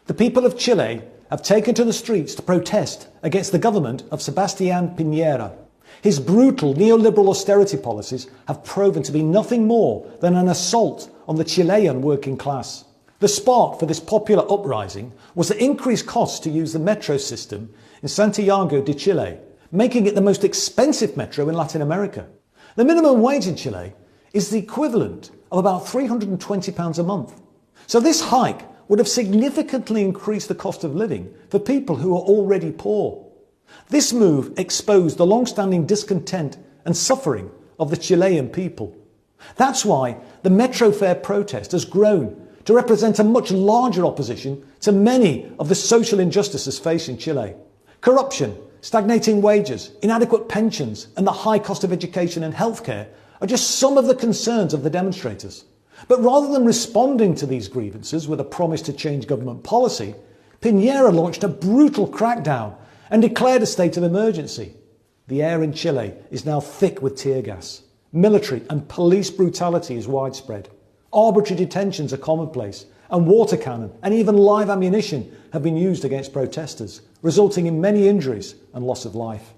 The people of Chile have taken to the streets to protest against the government of Sebastián Piñera. His brutal neoliberal austerity policies have proven to be nothing more than an assault on the Chilean working class. The spark for this popular uprising was the increased costs to use the metro system in Santiago de Chile, making it the most expensive metro in Latin America. The minimum wage in Chile is the equivalent of about £320 a month. So this hike would have significantly increased the cost of living for people who are already poor. This move exposed the long-standing discontent and suffering of the Chilean people. That's why the metro fare protest has grown to represent a much larger opposition to many of the social injustices facing Chile. Corruption, stagnating wages, inadequate pensions, and the high cost of education and healthcare are just some of the concerns of the demonstrators. But rather than responding to these grievances with a promise to change government policy, Piñera launched a brutal crackdown and declared a state of emergency. The air in Chile is now thick with tear gas. Military and police brutality is widespread. Arbitrary detentions are commonplace, and water cannon and even live ammunition have been used against protesters, resulting in many injuries and loss of life.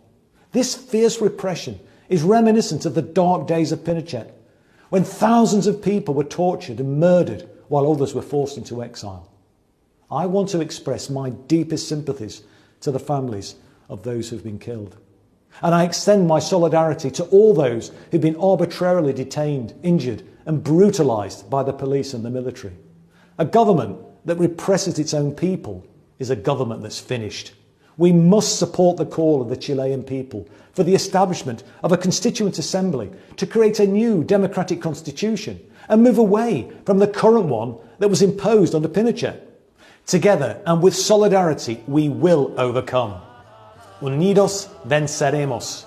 This fierce repression is reminiscent of the dark days of Pinochet, when thousands of people were tortured and murdered while others were forced into exile. I want to express my deepest sympathies to the families of those who've been killed. And I extend my solidarity to all those who've been arbitrarily detained, injured and brutalised by the police and the military. A government that represses its own people is a government that's finished. We must support the call of the Chilean people for the establishment of a constituent assembly to create a new democratic constitution and move away from the current one that was imposed under Pinochet. Together and with solidarity, we will overcome. Unidos venceremos.